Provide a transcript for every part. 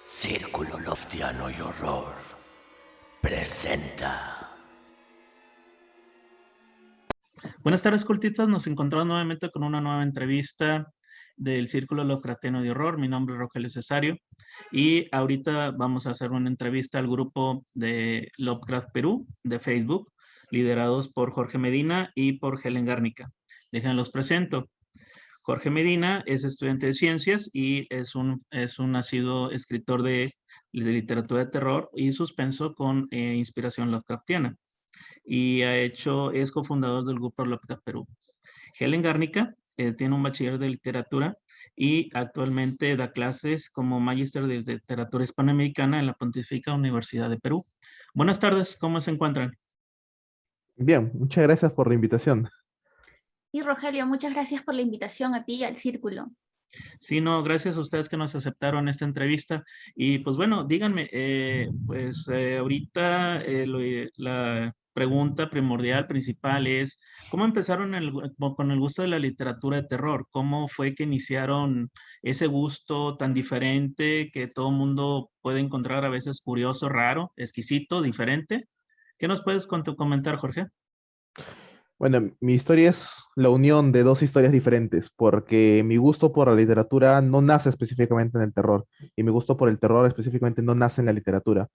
Círculo Loftiano y Horror presenta. Buenas tardes, cortitas. Nos encontramos nuevamente con una nueva entrevista del Círculo Lovecraftiano de Horror. Mi nombre es Rogelio Cesario y ahorita vamos a hacer una entrevista al grupo de Lovecraft Perú de Facebook, liderados por Jorge Medina y por Helen Garnica. Déjenlos presento. Jorge Medina es estudiante de ciencias y es un asiduo escritor de literatura de terror y suspenso con inspiración Lovecraftiana y es cofundador del grupo Lovecraft Perú. Helen Garnica tiene un bachiller de literatura y actualmente da clases como magíster de literatura hispanoamericana en la Pontificia Universidad de Perú. Buenas tardes, ¿cómo se encuentran? Bien, muchas gracias por la invitación. Y Rogelio, muchas gracias por la invitación a ti y al círculo. Sí, no, gracias a ustedes que nos aceptaron esta entrevista. Y pues bueno, díganme, ahorita la pregunta primordial, principal es, ¿cómo empezaron con el gusto de la literatura de terror? ¿Cómo fue que iniciaron ese gusto tan diferente que todo mundo puede encontrar a veces curioso, raro, exquisito, diferente? ¿Qué nos puedes comentar, Jorge? Bueno, mi historia es la unión de dos historias diferentes, porque mi gusto por la literatura no nace específicamente en el terror, y mi gusto por el terror específicamente no nace en la literatura.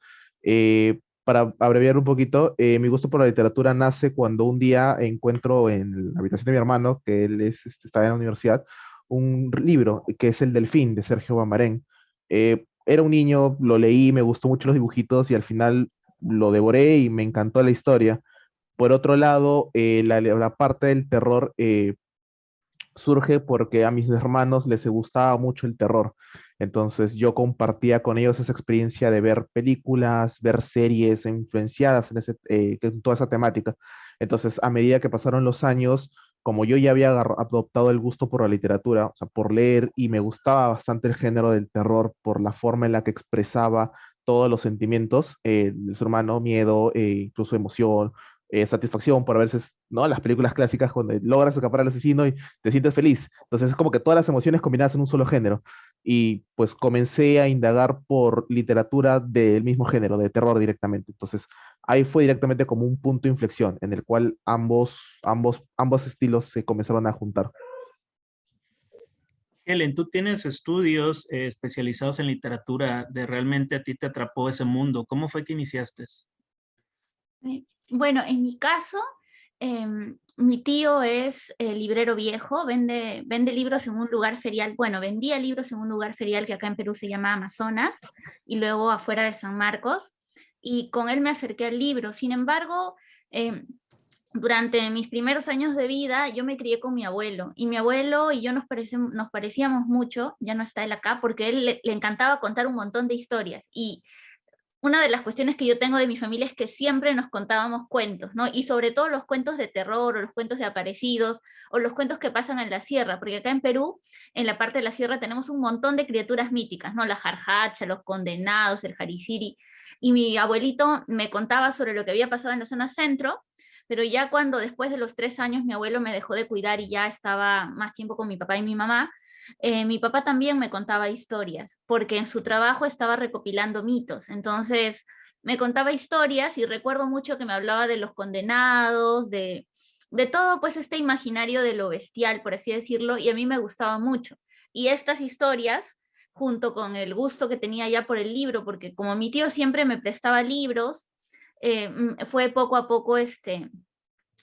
Para abreviar un poquito, mi gusto por la literatura nace cuando un día encuentro en la habitación de mi hermano, que él estaba en la universidad, un libro que es El Delfín de Sergio Bamarén. Era un niño, lo leí, me gustó mucho los dibujitos y al final lo devoré y me encantó la historia. Por otro lado, la parte del terror surge porque a mis hermanos les gustaba mucho el terror. Entonces yo compartía con ellos esa experiencia de ver películas, ver series influenciadas en toda esa temática. Entonces, a medida que pasaron los años, como yo ya había adoptado el gusto por la literatura, o sea, por leer, y me gustaba bastante el género del terror por la forma en la que expresaba todos los sentimientos, del ser humano, miedo, incluso emoción, satisfacción por a veces, ¿no? Las películas clásicas cuando logras escapar al asesino y te sientes feliz. Entonces es como que todas las emociones combinadas en un solo género. Y pues comencé a indagar por literatura del mismo género, de terror directamente. Entonces ahí fue directamente como un punto de inflexión en el cual ambos estilos se comenzaron a juntar. Helen, tú tienes estudios especializados en literatura, de realmente a ti te atrapó ese mundo. ¿Cómo fue que iniciaste? Bueno, en mi caso, mi tío es librero viejo, vende libros en un lugar ferial, bueno, vendía libros en un lugar ferial que acá en Perú se llama Amazonas, y luego afuera de San Marcos, y con él me acerqué al libro. Sin embargo, durante mis primeros años de vida, yo me crié con mi abuelo, y mi abuelo y yo nos parecíamos mucho. Ya no está él acá, porque él le encantaba contar un montón de historias, y una de las cuestiones que yo tengo de mi familia es que siempre nos contábamos cuentos, ¿no? Y sobre todo los cuentos de terror, o los cuentos de aparecidos, o los cuentos que pasan en la sierra, porque acá en Perú, en la parte de la sierra, tenemos un montón de criaturas míticas, ¿no? La jarjacha, los condenados, el jariciri, y mi abuelito me contaba sobre lo que había pasado en la zona centro. Pero ya cuando después de los 3 años mi abuelo me dejó de cuidar y ya estaba más tiempo con mi papá y mi mamá, mi papá también me contaba historias, porque en su trabajo estaba recopilando mitos. Entonces me contaba historias, y recuerdo mucho que me hablaba de los condenados, de todo pues este imaginario de lo bestial, por así decirlo, y a mí me gustaba mucho. Y estas historias, junto con el gusto que tenía ya por el libro, porque como mi tío siempre me prestaba libros, fue poco a poco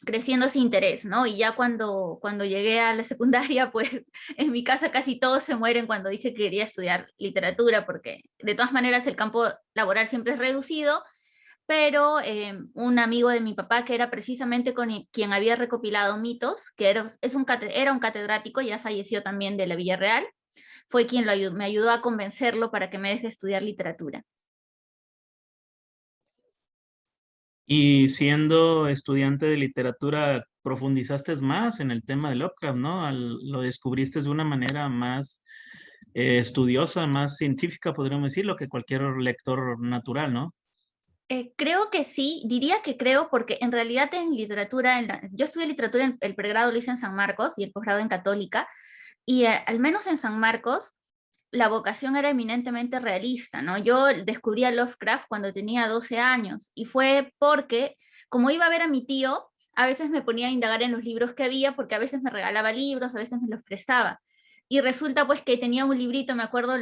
creciendo ese interés, ¿no? Y ya cuando llegué a la secundaria, pues en mi casa casi todos se mueren cuando dije que quería estudiar literatura, porque de todas maneras el campo laboral siempre es reducido. Pero un amigo de mi papá, que era precisamente quien había recopilado mitos, que era un catedrático, ya falleció también, de la Villarreal, fue quien me ayudó a convencerlo para que me deje estudiar literatura. Y siendo estudiante de literatura, profundizaste más en el tema de Lovecraft, ¿no? Lo descubriste de una manera más estudiosa, más científica, podríamos decirlo, que cualquier lector natural, ¿no? Creo que sí, diría que creo, porque en realidad en literatura, yo estudié literatura, el pregrado lo hice en San Marcos y el posgrado en Católica, y al menos en San Marcos la vocación era eminentemente realista, ¿no? Yo descubrí a Lovecraft cuando tenía 12 años y fue porque, como iba a ver a mi tío, a veces me ponía a indagar en los libros que había, porque a veces me regalaba libros, a veces me los prestaba. Y resulta pues que tenía un librito, me acuerdo,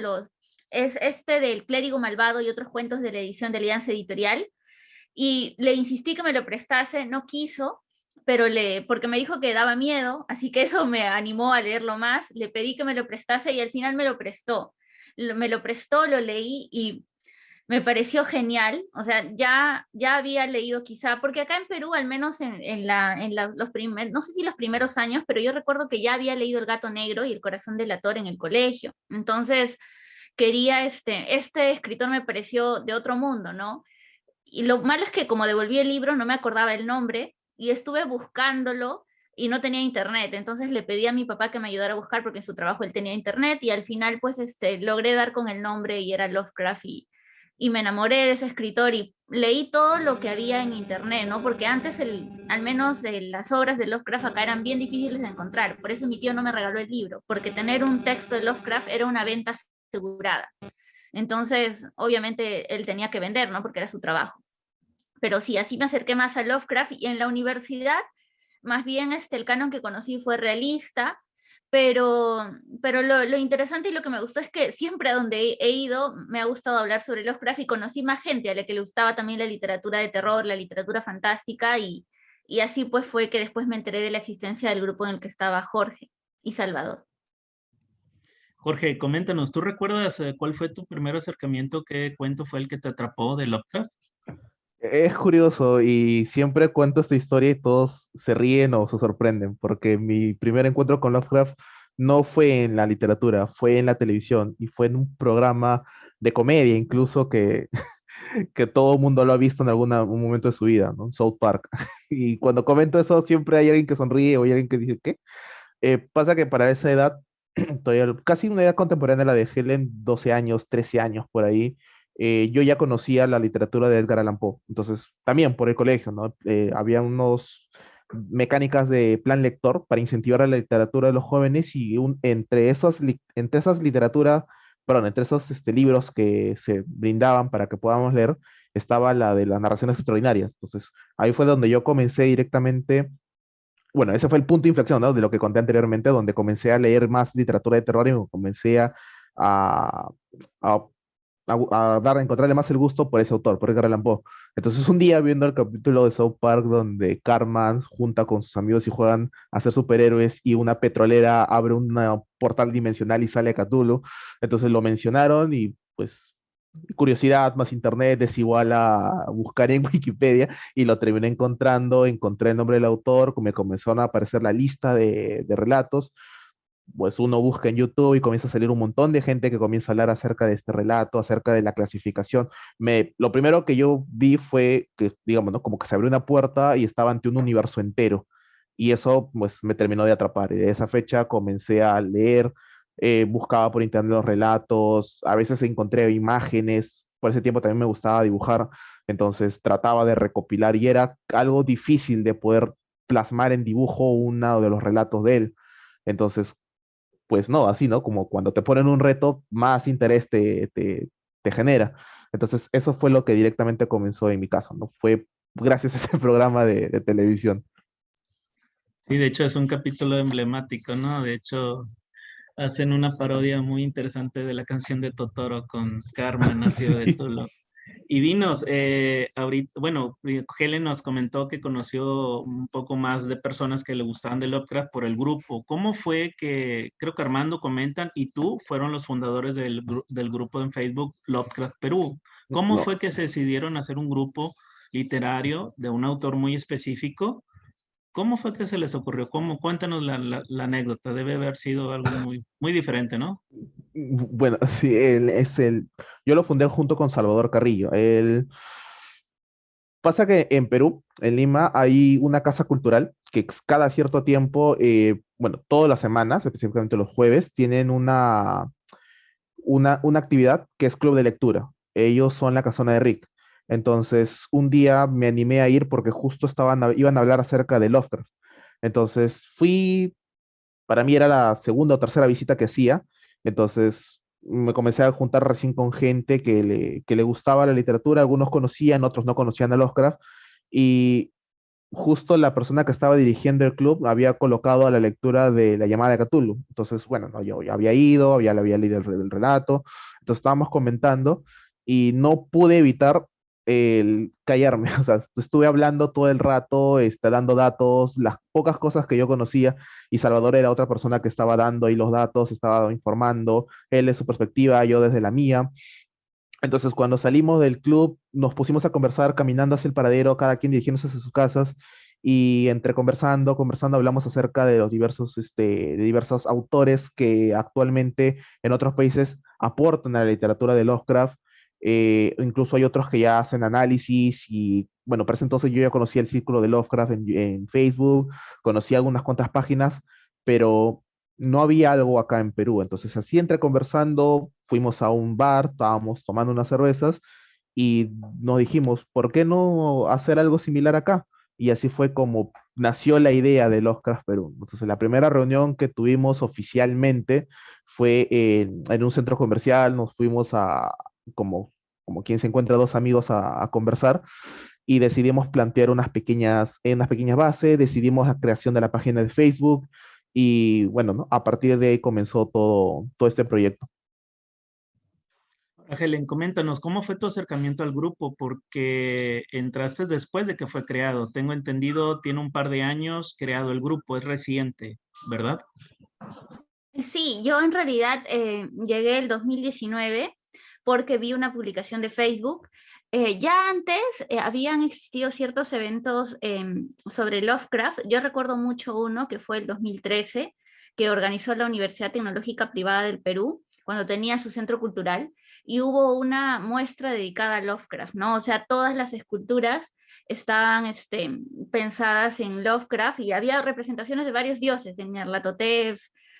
es este del Clérigo Malvado y otros cuentos de la edición de Alianza Editorial, y le insistí que me lo prestase, no quiso, porque me dijo que daba miedo, así que eso me animó a leerlo más, le pedí que me lo prestase y al final me lo prestó. Me lo prestó, lo leí y me pareció genial, o sea, ya había leído quizá, porque acá en Perú, al menos los primeros, no sé si los primeros años, pero yo recuerdo que ya había leído El Gato Negro y El Corazón delator en el colegio, entonces quería, este escritor me pareció de otro mundo, ¿no? Y lo malo es que como devolví el libro no me acordaba el nombre y estuve buscándolo y no tenía internet, entonces le pedí a mi papá que me ayudara a buscar porque en su trabajo él tenía internet y al final pues logré dar con el nombre y era Lovecraft y me enamoré de ese escritor y leí todo lo que había en internet, ¿no? Porque antes al menos las obras de Lovecraft acá eran bien difíciles de encontrar, por eso mi tío no me regaló el libro, porque tener un texto de Lovecraft era una venta asegurada. Entonces, obviamente, él tenía que vender, ¿no? Porque era su trabajo. Pero sí, así me acerqué más a Lovecraft y en la universidad, más bien el canon que conocí fue realista, pero lo interesante y lo que me gustó es que siempre a donde he ido me ha gustado hablar sobre Lovecraft y conocí más gente a la que le gustaba también la literatura de terror, la literatura fantástica y así pues fue que después me enteré de la existencia del grupo en el que estaba Jorge y Salvador. Jorge, coméntanos, ¿tú recuerdas cuál fue tu primer acercamiento? ¿Qué cuento fue el que te atrapó de Lovecraft? Es curioso y siempre cuento esta historia y todos se ríen o se sorprenden, porque mi primer encuentro con Lovecraft no fue en la literatura, fue en la televisión y fue en un programa de comedia incluso que todo el mundo lo ha visto en un momento de su vida, ¿no? South Park. Y cuando comento eso siempre hay alguien que sonríe o hay alguien que dice, ¿qué? Pasa que para esa edad, todavía, casi una edad contemporánea a la de Helen, 12 años, 13 años por ahí, yo ya conocía la literatura de Edgar Allan Poe. Entonces, también por el colegio, ¿no? Había unos mecánicas de plan lector para incentivar a la literatura de los jóvenes y entre esas literaturas, perdón, entre esos libros que se brindaban para que podamos leer, estaba la de las narraciones extraordinarias. Entonces, ahí fue donde yo comencé directamente, bueno, ese fue el punto de inflexión, ¿no? De lo que conté anteriormente, donde comencé a leer más literatura de terror y comencé a, a, a encontrarle más el gusto por ese autor, por Edgar Allan Poe. Entonces, un día viendo el capítulo de South Park donde Cartman junta con sus amigos y juegan a ser superhéroes y una petrolera abre un portal dimensional y sale a Cthulhu, entonces lo mencionaron y pues curiosidad más internet es igual a buscar en Wikipedia y lo terminé encontrando, encontré el nombre del autor, me comenzó a aparecer la lista de relatos, pues uno busca en YouTube y comienza a salir un montón de gente que comienza a hablar acerca de este relato, acerca de la clasificación. Lo primero que yo vi fue que, digamos, ¿no? Como que se abrió una puerta y estaba ante un universo entero. Y eso, pues, me terminó de atrapar. Y de esa fecha comencé a leer, buscaba por internet los relatos, a veces encontré imágenes, por ese tiempo también me gustaba dibujar, entonces trataba de recopilar y era algo difícil de poder plasmar en dibujo uno de los relatos de él. Entonces, pues no, así, ¿no? Como cuando te ponen un reto, más interés te genera. Entonces, eso fue lo que directamente comenzó en mi caso, ¿no? Fue gracias a ese programa de televisión. Sí, de hecho es un capítulo emblemático, ¿no? De hecho, hacen una parodia muy interesante de la canción de Totoro con Carmen, nacido de Sí. Tulu. Y dinos, ahorita, bueno, Helen nos comentó que conoció un poco más de personas que le gustaban de Lovecraft por el grupo. ¿Cómo fue que, creo que Armando comentan, y tú fueron los fundadores del grupo en Facebook Lovecraft Perú? ¿Cómo No, fue que se decidieron hacer un grupo literario de un autor muy específico? ¿Cómo fue que se les ocurrió? ¿Cómo? Cuéntanos la anécdota. Debe haber sido algo muy, muy diferente, ¿no? bueno, sí, yo lo fundé junto con Salvador Carrillo. Pasa que en Perú, en Lima, hay una casa cultural que cada cierto tiempo, bueno, todas las semanas, específicamente los jueves, tienen una actividad que es club de lectura. Ellos son la casona de Rick. Entonces, un día me animé a ir porque justo iban a hablar acerca de Lovecraft. Entonces, fui, para mí era la segunda o tercera visita que hacía. Entonces, me comencé a juntar recién con gente que le gustaba la literatura, algunos conocían, otros no conocían a Lovecraft, y justo la persona que estaba dirigiendo el club había colocado a la lectura de La llamada de Cthulhu. Entonces, bueno, no, yo ya había ido, le había leído el relato, entonces estábamos comentando y no pude evitar el callarme. O sea, estuve hablando todo el rato, dando datos, las pocas cosas que yo conocía, y Salvador era otra persona que estaba dando ahí los datos, estaba informando, él de su perspectiva, yo desde la mía. Entonces, cuando salimos del club, nos pusimos a conversar caminando hacia el paradero, cada quien dirigiéndose hacia sus casas, y entre conversando, hablamos acerca de los de diversos autores que actualmente en otros países aportan a la literatura de Lovecraft. Incluso hay otros que ya hacen análisis y, bueno, para ese entonces yo ya conocía el círculo de Lovecraft en Facebook, conocía algunas cuantas páginas, pero no había algo acá en Perú. Entonces, así entre conversando, fuimos a un bar, estábamos tomando unas cervezas y nos dijimos, ¿por qué no hacer algo similar acá? Y así fue como nació la idea del Lovecraft Perú. Entonces, la primera reunión que tuvimos oficialmente fue en un centro comercial, nos fuimos como quien se encuentra dos amigos a conversar, y decidimos plantear unas pequeñas bases, decidimos la creación de la página de Facebook, y bueno, ¿no? A partir de ahí comenzó todo este proyecto. Helen, coméntanos, ¿cómo fue tu acercamiento al grupo? Porque entraste después de que fue creado. Tengo entendido, tiene un par de años creado el grupo, es reciente, ¿verdad? Sí, yo en realidad llegué el 2019 porque vi una publicación de Facebook. Ya antes habían existido ciertos eventos sobre Lovecraft. Yo recuerdo mucho uno que fue el 2013, que organizó la Universidad Tecnológica Privada del Perú, cuando tenía su centro cultural, y hubo una muestra dedicada a Lovecraft, ¿no? O sea, todas las esculturas estaban pensadas en Lovecraft y había representaciones de varios dioses, de Nyarlathotep,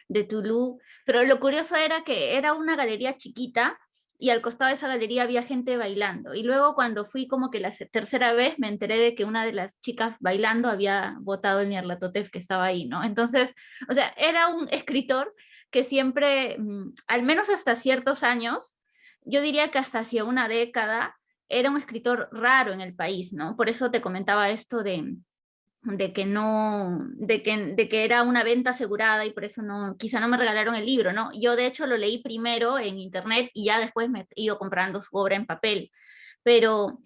de Tulu, pero lo curioso era que era una galería chiquita y al costado de esa galería había gente bailando. Y luego cuando fui como que la tercera vez me enteré de que una de las chicas bailando había botado el Nyarlathotep que estaba ahí, ¿no? Entonces, o sea, era un escritor que siempre, al menos hasta ciertos años, yo diría que hasta hacia una década, era un escritor raro en el país, ¿no? Por eso te comentaba esto de que no, de que era una venta asegurada y por eso no, quizá no me regalaron el libro, ¿no? Yo de hecho lo leí primero en internet y ya después me he ido comprando su obra en papel, pero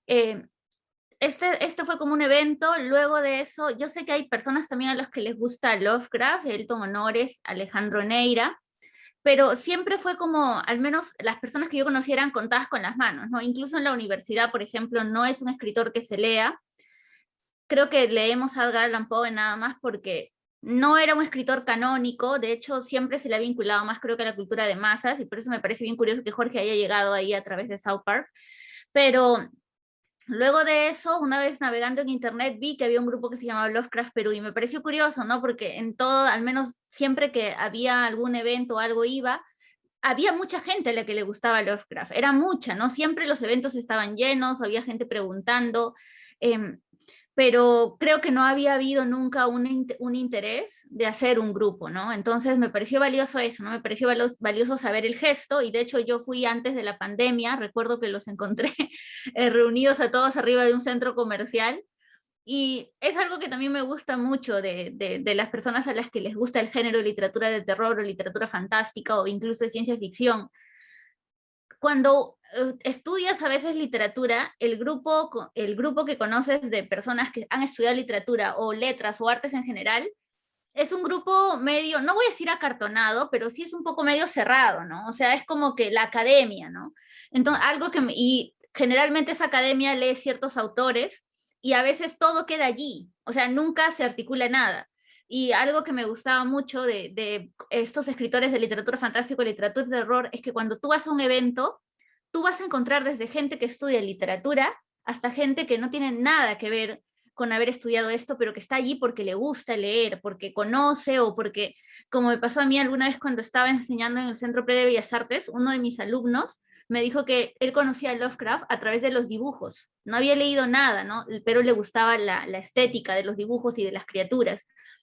eh, este fue como un evento. Luego de eso, yo sé que hay personas también a las que les gusta Lovecraft, Elton Honores, Alejandro Neira, pero siempre fue como, al menos las personas que yo conocí eran contadas con las manos, ¿no? Incluso en la universidad, por ejemplo, no es un escritor que se lea. Creo que leemos a Edgar Allan Poe nada más porque no era un escritor canónico, de hecho siempre se le ha vinculado más creo que a la cultura de masas, y por eso me parece bien curioso que Jorge haya llegado ahí a través de South Park. Pero luego de eso, una vez navegando en internet, vi que había un grupo que se llamaba Lovecraft Perú y me pareció curioso, ¿no? Porque en todo, al menos siempre que había algún evento o algo iba, había mucha gente a la que le gustaba Lovecraft, era mucha, ¿no? Siempre los eventos estaban llenos, había gente preguntando. Eh, pero creo que no había habido nunca un interés de hacer un grupo, ¿no? Entonces me pareció valioso eso, ¿no? Me pareció valioso saber el gesto, y de hecho yo fui antes de la pandemia, recuerdo que los encontré reunidos a todos arriba de un centro comercial, y es algo que también me gusta mucho de las personas a las que les gusta el género de literatura de terror o literatura fantástica o incluso de ciencia ficción. Cuando estudias a veces literatura, el grupo que conoces de personas que han estudiado literatura o letras o artes en general, es un grupo medio, no voy a decir acartonado, pero sí es un poco medio cerrado, ¿no? O sea, es como que la academia, ¿no? Entonces, y generalmente esa academia lee ciertos autores y a veces todo queda allí, o sea, nunca se articula nada. Y algo que me gustaba mucho de estos escritores de literatura fantástica y literatura de terror es que cuando tú vas a un evento, tú vas a encontrar desde gente que estudia literatura hasta gente que no tiene nada que ver con haber estudiado esto, pero que está allí porque le gusta leer, porque conoce o porque, como me pasó a mí alguna vez cuando estaba enseñando en el Centro Pre de Bellas Artes, uno de mis alumnos me dijo que él conocía a Lovecraft a través de los dibujos. No había leído nada, ¿no? Pero le gustaba la estética de los dibujos y de las criaturas.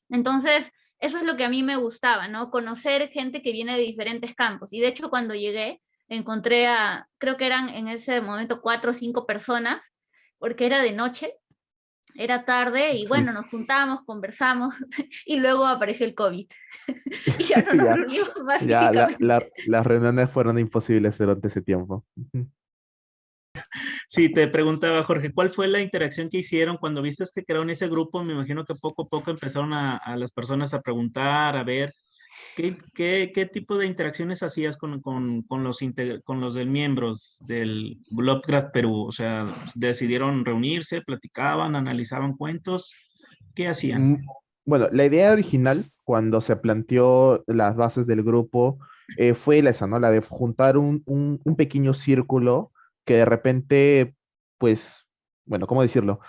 Entonces, eso es lo que a mí me gustaba, ¿no? Conocer gente que viene de diferentes campos. Y de hecho, cuando llegué, encontré creo que eran en ese momento 4 o 5 personas, porque era de noche, era tarde, y Sí, bueno, nos juntamos, conversamos, y luego apareció el COVID. Y ya no nos ya, reunimos ya mágicamente. las reuniones fueron imposibles durante ese tiempo. Ujú. Sí, te preguntaba, Jorge, ¿cuál fue la interacción que hicieron cuando viste que crearon ese grupo? Me imagino que poco a poco empezaron a las personas a preguntar, a ver, ¿qué tipo de interacciones hacías con los miembros del Lovecraft Perú? O sea, ¿decidieron reunirse, platicaban, analizaban cuentos? ¿Qué hacían? Mm, Bueno, la idea original, cuando se planteó las bases del grupo, fue esa, ¿no? La de juntar un pequeño círculo que de repente, pues, bueno, ¿cómo decirlo?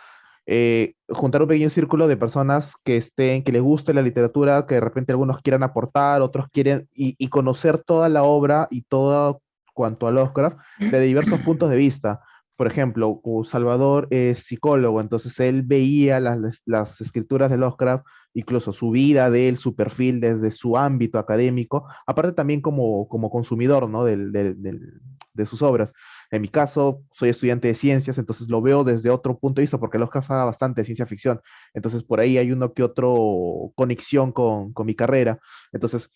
Juntar un pequeño círculo de personas que les guste la literatura, que de repente algunos quieran aportar, otros quieren, y conocer toda la obra y todo cuanto a Lovecraft de diversos puntos de vista. Por ejemplo, Salvador es psicólogo, entonces él veía las escrituras de Lovecraft, incluso su vida de él, su perfil desde su ámbito académico, aparte también como consumidor, ¿no? De sus obras. En mi caso, soy estudiante de ciencias, entonces lo veo desde otro punto de vista, porque Lovecraft habla bastante de ciencia ficción. Entonces, por ahí hay uno que otro conexión con mi carrera. Entonces,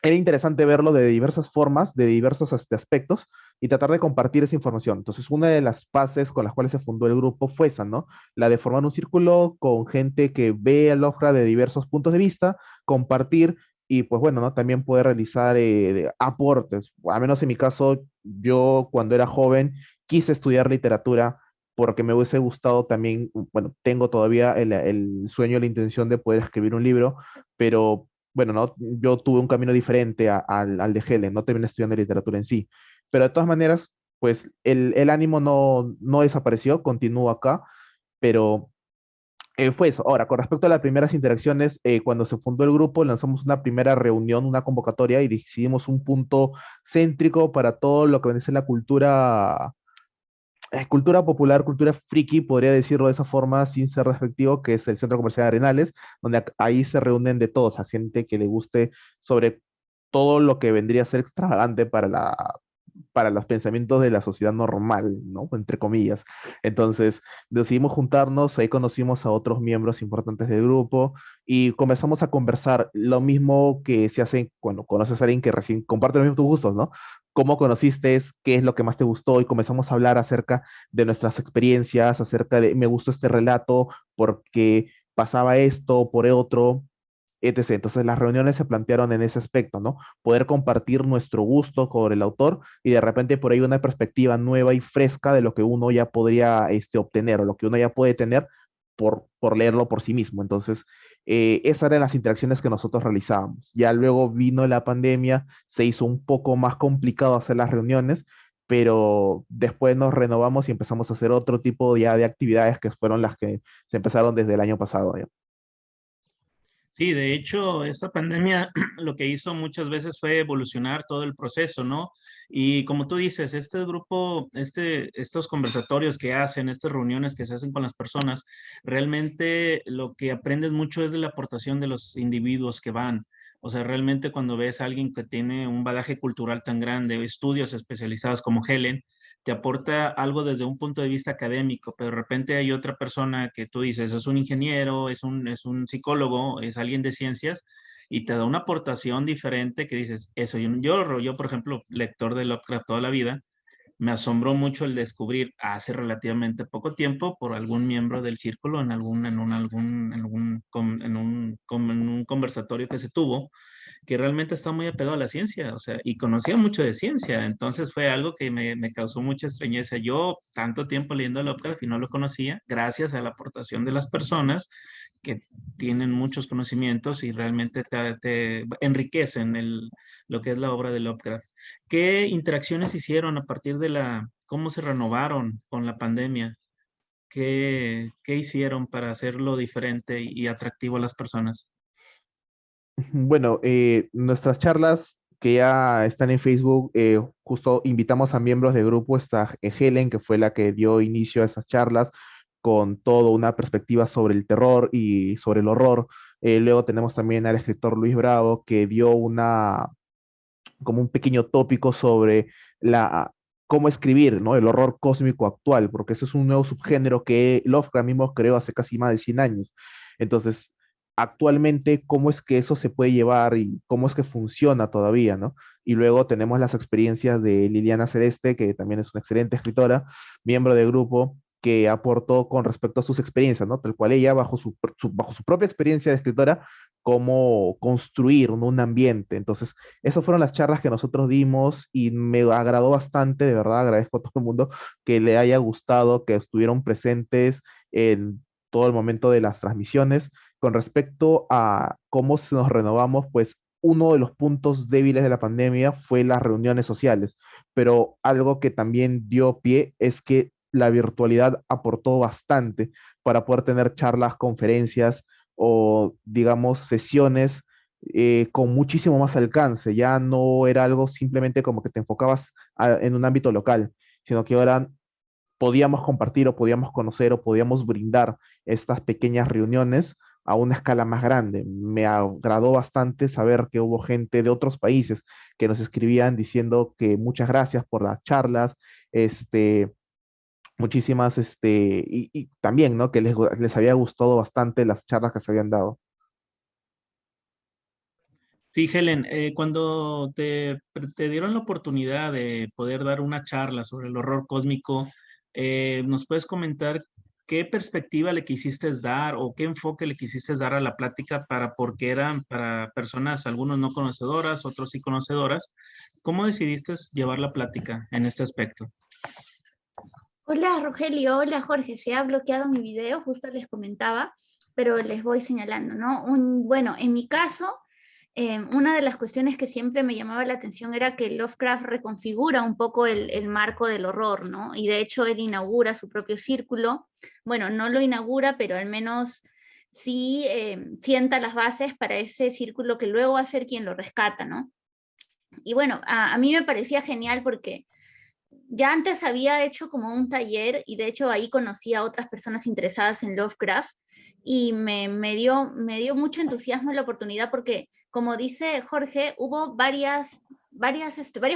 era interesante verlo de diversas formas, de diversos aspectos, y tratar de compartir esa información. Entonces, una de las bases con las cuales se fundó el grupo fue esa, ¿no? La de formar un círculo con gente que ve a Lovecraft de diversos puntos de vista, compartir y, pues bueno, ¿no? También poder realizar aportes. Al menos en mi caso, yo cuando era joven quise estudiar literatura porque me hubiese gustado también, bueno, tengo todavía el sueño, la intención de poder escribir un libro, pero bueno, ¿no? Yo tuve un camino diferente al de Helen, no terminé estudiando literatura en sí. Pero de todas maneras, pues el ánimo no desapareció, continúa acá, pero fue eso. Ahora, con respecto a las primeras interacciones, cuando se fundó el grupo, lanzamos una primera reunión, una convocatoria y decidimos un punto céntrico para todo lo que viene a ser la cultura popular, cultura friki, podría decirlo de esa forma sin ser respectivo, que es el Centro Comercial de Arenales, donde ahí se reúnen de todos, a gente que le guste sobre todo lo que vendría a ser extravagante para los pensamientos de la sociedad normal, ¿no? Entre comillas. Entonces, decidimos juntarnos, ahí conocimos a otros miembros importantes del grupo y comenzamos a conversar lo mismo que se hace cuando conoces a alguien que recién comparte los mismos gustos, ¿no? ¿Cómo conociste? ¿Qué es lo que más te gustó? Y comenzamos a hablar acerca de nuestras experiencias, acerca de, me gustó este relato porque pasaba esto, por otro, etc. Entonces las reuniones se plantearon en ese aspecto, ¿no? Poder compartir nuestro gusto con el autor y de repente por ahí una perspectiva nueva y fresca de lo que uno ya podría obtener o lo que uno ya puede tener por leerlo por sí mismo. Entonces, esas eran las interacciones que nosotros realizábamos. Ya luego vino la pandemia, se hizo un poco más complicado hacer las reuniones, pero después nos renovamos y empezamos a hacer otro tipo ya de actividades que fueron las que se empezaron desde el año pasado. ¿Ya? Sí, de hecho, esta pandemia lo que hizo muchas veces fue evolucionar todo el proceso, ¿no? Y como tú dices, este grupo, estos conversatorios que hacen, estas reuniones que se hacen con las personas, realmente lo que aprendes mucho es de la aportación de los individuos que van. O sea, realmente cuando ves a alguien que tiene un bagaje cultural tan grande, estudios especializados como Helen, te aporta algo desde un punto de vista académico, pero de repente hay otra persona que tú dices, es un ingeniero, es un psicólogo, es alguien de ciencias, y te da una aportación diferente que dices, eso, yo, por ejemplo, lector de Lovecraft toda la vida, me asombró mucho el descubrir hace relativamente poco tiempo por algún miembro del círculo en un conversatorio que se tuvo, que realmente está muy apegado a la ciencia, o sea, y conocía mucho de ciencia, entonces fue algo que me causó mucha extrañeza. Yo tanto tiempo leyendo Lovecraft y no lo conocía, gracias a la aportación de las personas que tienen muchos conocimientos y realmente te enriquecen lo que es la obra de Lovecraft. ¿Qué interacciones hicieron a partir cómo se renovaron con la pandemia? ¿Qué hicieron para hacerlo diferente y atractivo a las personas? Bueno, nuestras charlas que ya están en Facebook, justo invitamos a miembros del grupo, está Helen, que fue la que dio inicio a esas charlas, con toda una perspectiva sobre el terror y sobre el horror. Luego tenemos también al escritor Luis Bravo, que dio como un pequeño tópico sobre cómo escribir, ¿no? El horror cósmico actual, porque eso es un nuevo subgénero que Lovecraft mismo creó hace casi más de 100 años. Entonces, actualmente, ¿cómo es que eso se puede llevar y cómo es que funciona todavía, ¿no? Y luego tenemos las experiencias de Liliana Celeste, que también es una excelente escritora, miembro del grupo, que aportó con respecto a sus experiencias, ¿no? Tal cual ella, bajo su propia experiencia de escritora, cómo construir, ¿no? Un ambiente. Entonces, esas fueron las charlas que nosotros dimos y me agradó bastante, de verdad, agradezco a todo el mundo que le haya gustado, que estuvieron presentes en todo el momento de las transmisiones. Con respecto a cómo nos renovamos, pues uno de los puntos débiles de la pandemia fue las reuniones sociales, pero algo que también dio pie es que la virtualidad aportó bastante para poder tener charlas, conferencias o, digamos, sesiones con muchísimo más alcance. Ya no era algo simplemente como que te enfocabas en un ámbito local, sino que ahora podíamos compartir o podíamos conocer o podíamos brindar estas pequeñas reuniones a una escala más grande. Me agradó bastante saber que hubo gente de otros países que nos escribían diciendo que muchas gracias por las charlas, muchísimas, y también, ¿no? Que les había gustado bastante las charlas que se habían dado. Sí, Helen, cuando te dieron la oportunidad de poder dar una charla sobre el horror cósmico, ¿nos puedes comentar qué perspectiva le quisiste dar o qué enfoque le quisiste dar a la plática porque eran para personas, algunos no conocedoras, otros sí conocedoras? ¿Cómo decidiste llevar la plática en este aspecto? Hola Rogelio, hola Jorge, se ha bloqueado mi video, justo les comentaba, pero les voy señalando, ¿no? Bueno, en mi caso, una de las cuestiones que siempre me llamaba la atención era que Lovecraft reconfigura un poco el marco del horror, ¿no? Y de hecho él inaugura su propio círculo. Bueno, no lo inaugura, pero al menos sí sienta las bases para ese círculo que luego va a ser quien lo rescata, ¿no? Y bueno, a mí me parecía genial porque ya antes había hecho como un taller y de hecho ahí conocí a otras personas interesadas en Lovecraft y me dio mucho entusiasmo la oportunidad porque, como dice Jorge, hubo varios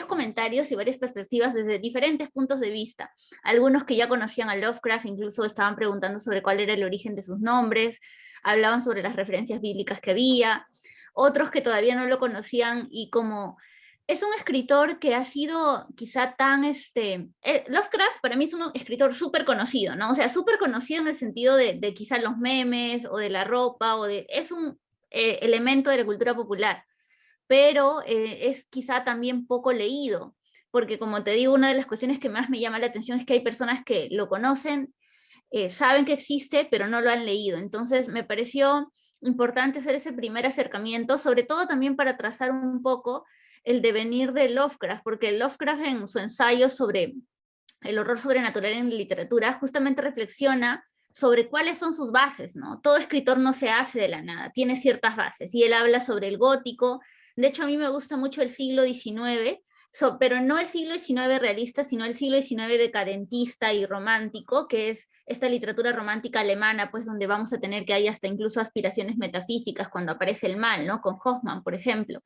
comentarios y varias perspectivas desde diferentes puntos de vista. Algunos que ya conocían a Lovecraft incluso estaban preguntando sobre cuál era el origen de sus nombres, hablaban sobre las referencias bíblicas que había, otros que todavía no lo conocían y como es un escritor que ha sido quizá tan, Lovecraft para mí es un escritor súper conocido, ¿no? O sea, súper conocido en el sentido de quizá los memes o de la ropa, es un elemento de la cultura popular, pero es quizá también poco leído, porque como te digo, una de las cuestiones que más me llama la atención es que hay personas que lo conocen, saben que existe, pero no lo han leído. Entonces me pareció importante hacer ese primer acercamiento, sobre todo también para trazar un poco el devenir de Lovecraft, porque Lovecraft en su ensayo sobre el horror sobrenatural en literatura justamente reflexiona sobre cuáles son sus bases, ¿no? Todo escritor no se hace de la nada, tiene ciertas bases, y él habla sobre el gótico. De hecho, a mí me gusta mucho el siglo XIX, pero no el siglo XIX realista, sino el siglo XIX decadentista y romántico, que es esta literatura romántica alemana, pues donde vamos a tener que hay hasta incluso aspiraciones metafísicas cuando aparece el mal, ¿no? Con Hoffman, por ejemplo.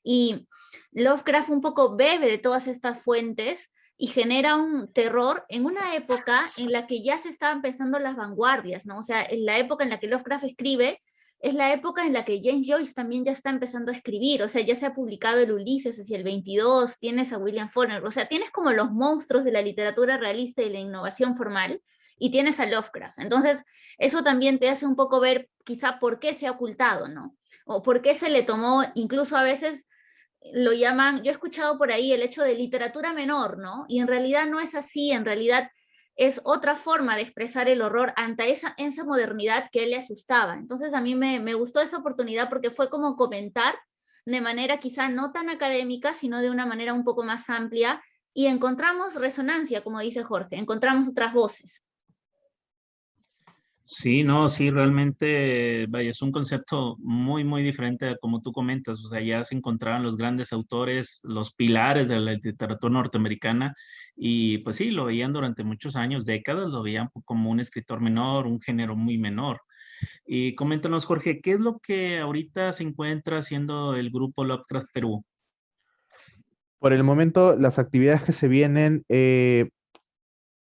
Y Lovecraft un poco bebe de todas estas fuentes y genera un terror en una época en la que ya se estaban pensando las vanguardias, ¿no? O sea, en la época en la que Lovecraft escribe, es la época en la que James Joyce también ya está empezando a escribir, o sea, ya se ha publicado el Ulises hacia el 22, tienes a William Faulkner, o sea, tienes como los monstruos de la literatura realista y la innovación formal, y tienes a Lovecraft. Entonces, eso también te hace un poco ver quizá por qué se ha ocultado, ¿no? O por qué se le tomó, incluso a veces lo llaman, yo he escuchado por ahí el hecho de literatura menor, ¿no? Y en realidad no es así, en realidad es otra forma de expresar el horror ante esa modernidad que él le asustaba. Entonces a mí me gustó esa oportunidad porque fue como comentar de manera quizá no tan académica, sino de una manera un poco más amplia y encontramos resonancia, como dice Jorge, encontramos otras voces. Sí, no, sí, realmente, vaya, es un concepto muy, muy diferente a como tú comentas. O sea, ya se encontraban los grandes autores, los pilares de la literatura norteamericana, y pues sí, lo veían durante muchos años, décadas, lo veían como un escritor menor, un género muy menor. Y coméntanos, Jorge, ¿qué es lo que ahorita se encuentra haciendo el grupo Lovecraft Perú? Por el momento, las actividades que se vienen,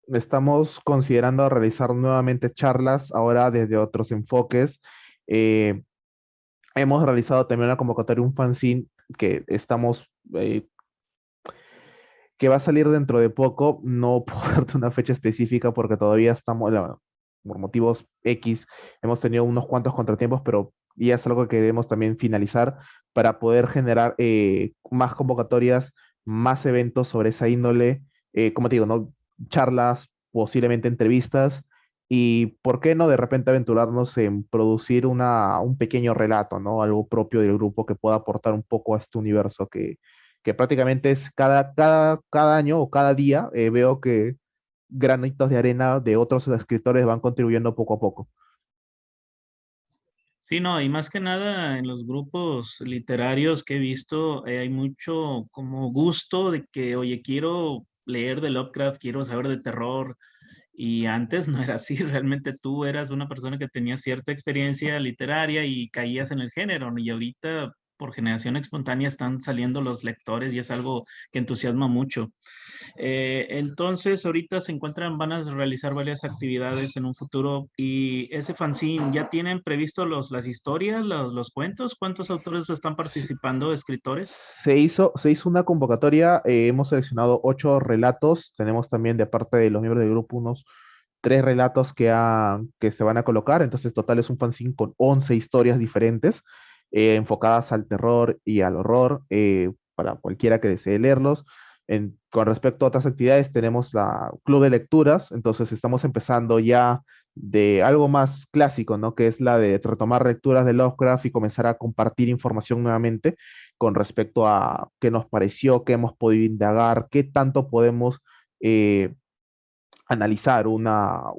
estamos considerando realizar nuevamente charlas, ahora desde otros enfoques. Eh, Hemos realizado también una convocatoria, un fanzine que estamos, que va a salir dentro de poco. No puedo darte una fecha específica porque todavía estamos, por motivos X, hemos tenido unos cuantos contratiempos, pero ya es algo que queremos también finalizar para poder generar más convocatorias, más eventos sobre esa índole, como te digo, ¿no? Charlas, posiblemente entrevistas, y por qué no de repente aventurarnos en producir un pequeño relato, ¿no? Algo propio del grupo que pueda aportar un poco a este universo que prácticamente es cada año o cada día, veo que granitos de arena de otros escritores van contribuyendo poco a poco. Sí, no, y más que nada en los grupos literarios que he visto, hay mucho como gusto de que, oye, quiero leer de Lovecraft, quiero saber de terror, y antes no era así, realmente tú eras una persona que tenía cierta experiencia literaria y caías en el género, y ahorita por generación espontánea están saliendo los lectores y es algo que entusiasma mucho. Entonces, ahorita se encuentran, van a realizar varias actividades en un futuro y ese fanzine, ¿ya tienen previsto las historias, los cuentos? ¿Cuántos autores están participando, escritores? Se hizo una convocatoria, hemos seleccionado 8 relatos, tenemos también de parte de los miembros del grupo unos 3 relatos que se van a colocar, entonces total es un fanzine con 11 historias diferentes, enfocadas al terror y al horror, para cualquiera que desee leerlos. Con respecto a otras actividades, tenemos la club de lecturas, entonces estamos empezando ya de algo más clásico, ¿no? Que es la de retomar lecturas de Lovecraft y comenzar a compartir información nuevamente con respecto a qué nos pareció, qué hemos podido indagar, qué tanto podemos eh, analizar una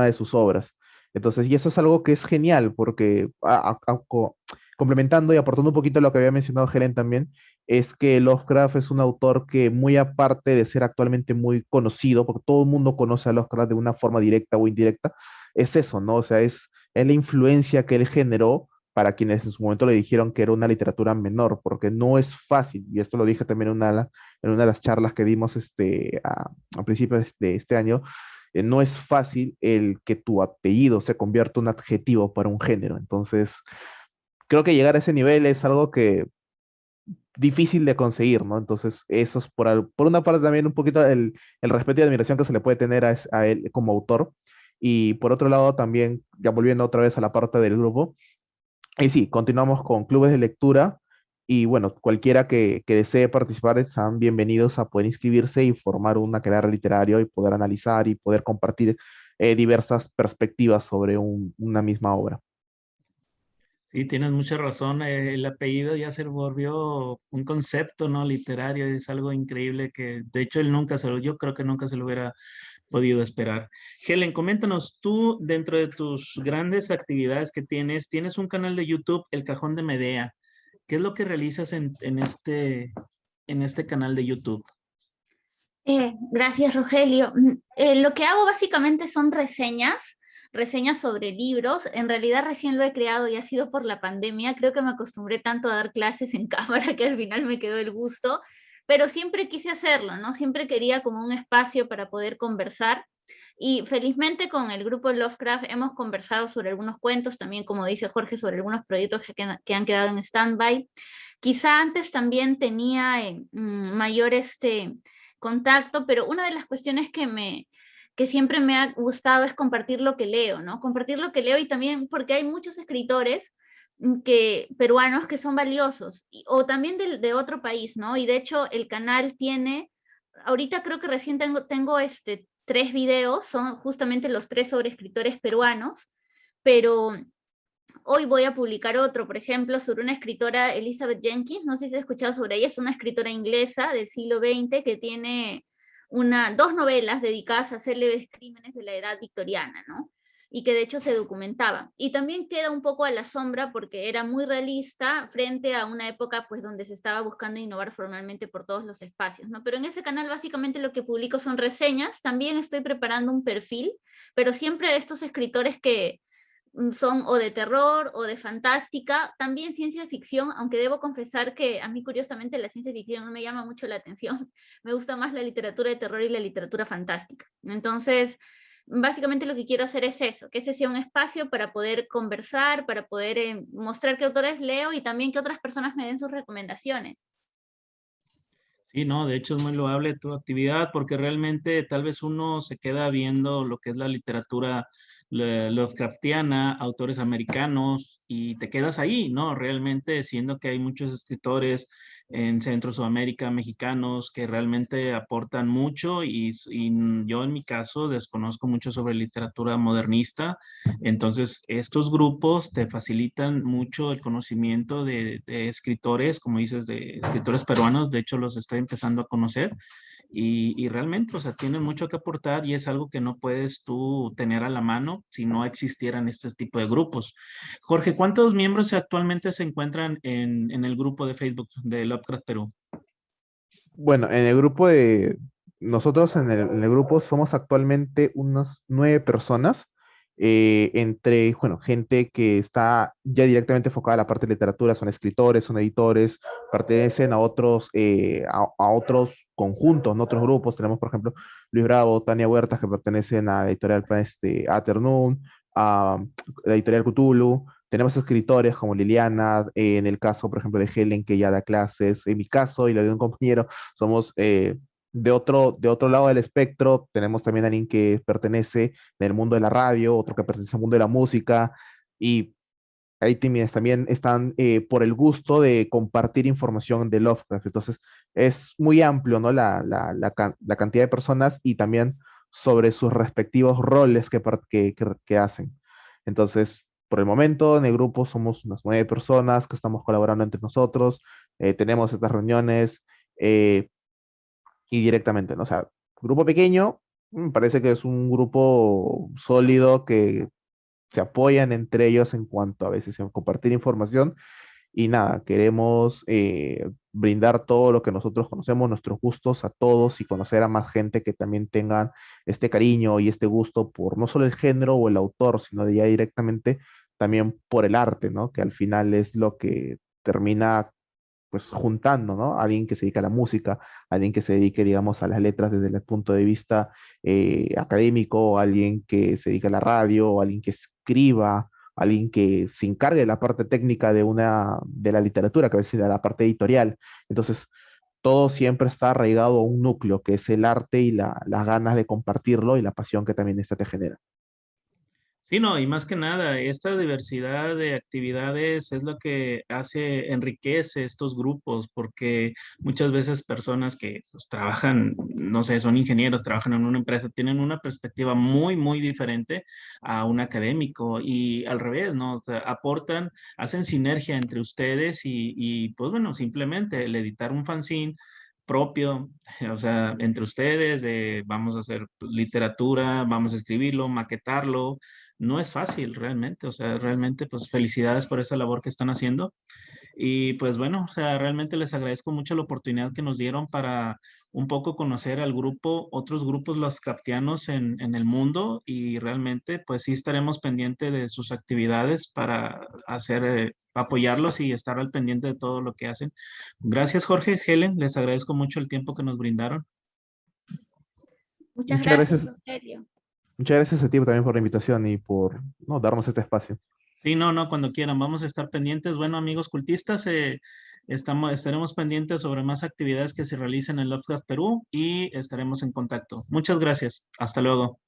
de sus obras. Entonces, y eso es algo que es genial, porque complementando y aportando un poquito a lo que había mencionado Helen también, es que Lovecraft es un autor que muy aparte de ser actualmente muy conocido, porque todo el mundo conoce a Lovecraft de una forma directa o indirecta, es eso, ¿no? O sea, es la influencia que él generó para quienes en su momento le dijeron que era una literatura menor, porque no es fácil, y esto lo dije también en una de las charlas que dimos a principios de este año. No es fácil el que tu apellido se convierta en un adjetivo para un género. Entonces, creo que llegar a ese nivel es algo que difícil de conseguir, ¿no? Entonces, eso es por una parte también un poquito el respeto y admiración que se le puede tener a él como autor. Y por otro lado, también, ya volviendo otra vez a la parte del grupo, y sí, continuamos con clubes de lectura y bueno, cualquiera que desee participar están bienvenidos a poder inscribirse y formar una quedada literario y poder analizar y poder compartir diversas perspectivas sobre una misma obra. Sí, tienes mucha razón. El apellido ya se volvió un concepto, ¿no? Literario, es algo increíble que, de hecho, yo creo que nunca se lo hubiera podido esperar. Helen, coméntanos, tú dentro de tus grandes actividades que tienes un canal de YouTube, El Cajón de Medea. ¿Qué es lo que realizas en este canal de YouTube? Gracias, Rogelio. Lo que hago básicamente son reseñas sobre libros. En realidad recién lo he creado y ha sido por la pandemia. Creo que me acostumbré tanto a dar clases en cámara que al final me quedó el gusto, pero siempre quise hacerlo, ¿no? Siempre quería como un espacio para poder conversar. Y felizmente con el grupo Lovecraft hemos conversado sobre algunos cuentos, también como dice Jorge, sobre algunos proyectos que han quedado en stand-by. Quizá antes también tenía mayor contacto, pero una de las cuestiones que siempre me ha gustado es compartir lo que leo, ¿no? Compartir lo que leo y también porque hay muchos escritores peruanos que son valiosos, o también de otro país, ¿no? Y de hecho el canal tiene, ahorita creo que recién tengo 3 videos, son justamente los 3 sobre escritores peruanos, pero hoy voy a publicar otro, por ejemplo, sobre una escritora, Elizabeth Jenkins, no sé si has escuchado sobre ella, es una escritora inglesa del siglo XX que tiene 2 novelas dedicadas a célebres crímenes de la edad victoriana, ¿no? Y que de hecho se documentaba. Y también queda un poco a la sombra porque era muy realista frente a una época pues donde se estaba buscando innovar formalmente por todos los espacios, ¿no? Pero en ese canal básicamente lo que publico son reseñas, también estoy preparando un perfil, pero siempre de estos escritores son o de terror o de fantástica, también ciencia ficción, aunque debo confesar que a mí curiosamente la ciencia ficción no me llama mucho la atención, me gusta más la literatura de terror y la literatura fantástica. Entonces, básicamente lo que quiero hacer es eso, que ese sea un espacio para poder conversar, para poder mostrar qué autores leo y también que otras personas me den sus recomendaciones. Sí, no, de hecho es muy loable tu actividad porque realmente tal vez uno se queda viendo lo que es la literatura Lovecraftiana, autores americanos y te quedas ahí, ¿no? Realmente siendo que hay muchos escritores en Centro Sudamérica, mexicanos, que realmente aportan mucho y yo en mi caso desconozco mucho sobre literatura modernista, entonces estos grupos te facilitan mucho el conocimiento de escritores, como dices, de escritores peruanos, de hecho los estoy empezando a conocer y realmente, o sea, tienen mucho que aportar y es algo que no puedes tú tener a la mano si no existieran este tipo de grupos. Jorge, ¿cuántos miembros actualmente se encuentran en el grupo de Facebook de Lovecraft Perú? Bueno, en el grupo nosotros en el grupo somos actualmente unas 9 personas, entre, bueno, gente que está ya directamente enfocada a la parte de literatura, son escritores, son editores, pertenecen a otros conjuntos, ¿no? Otros grupos. Tenemos, por ejemplo, Luis Bravo, Tania Huertas, que pertenecen a la editorial Aternum, a la editorial Cthulhu. Tenemos escritores como Liliana, en el caso, por ejemplo, de Helen, que ya da clases, en mi caso y la de un compañero, somos de otro lado del espectro. Tenemos también a alguien que pertenece del mundo de la radio, otro que pertenece al mundo de la música, y ahí también están por el gusto de compartir información de Lovecraft. Entonces, es muy amplio, ¿no? La cantidad de personas y también sobre sus respectivos roles que hacen. Entonces, por el momento, en el grupo somos unas 9 personas que estamos colaborando entre nosotros, tenemos estas reuniones, eh, y directamente, ¿no? O sea, grupo pequeño, me parece que es un grupo sólido que se apoyan entre ellos en cuanto a veces en compartir información y nada, queremos brindar todo lo que nosotros conocemos, nuestros gustos a todos y conocer a más gente que también tengan este cariño y este gusto por no solo el género o el autor, sino de ya directamente también por el arte, ¿no? Que al final es lo que termina pues juntando, ¿no? Alguien que se dedica a la música, alguien que se dedique, digamos, a las letras desde el punto de vista académico, alguien que se dedica a la radio, o alguien que escriba, alguien que se encargue de la parte técnica de la literatura, que a veces de la parte editorial. Entonces, todo siempre está arraigado a un núcleo, que es el arte y las ganas de compartirlo y la pasión que también esta te genera. Sí, no, y más que nada, esta diversidad de actividades es lo que enriquece estos grupos, porque muchas veces personas que pues, trabajan, no sé, son ingenieros, trabajan en una empresa, tienen una perspectiva muy, muy diferente a un académico y al revés, ¿no? O sea, aportan, hacen sinergia entre ustedes pues bueno, simplemente el editar un fanzine propio, o sea, entre ustedes, vamos a hacer literatura, vamos a escribirlo, maquetarlo, no es fácil realmente, o sea, realmente pues felicidades por esa labor que están haciendo y pues bueno, o sea, realmente les agradezco mucho la oportunidad que nos dieron para un poco conocer al grupo, otros grupos Lovecraftianos en el mundo y realmente pues sí estaremos pendientes de sus actividades para apoyarlos y estar al pendiente de todo lo que hacen. Gracias Jorge, Helen, les agradezco mucho el tiempo que nos brindaron. Muchas Muchas gracias, gracias, Rogelio. muchas gracias a ti también por la invitación y por no, darnos este espacio. Sí, no, no, cuando quieran, vamos a estar pendientes. Bueno, amigos cultistas, estaremos pendientes sobre más actividades que se realicen en Lovecraft Perú y estaremos en contacto. Muchas gracias. Hasta luego.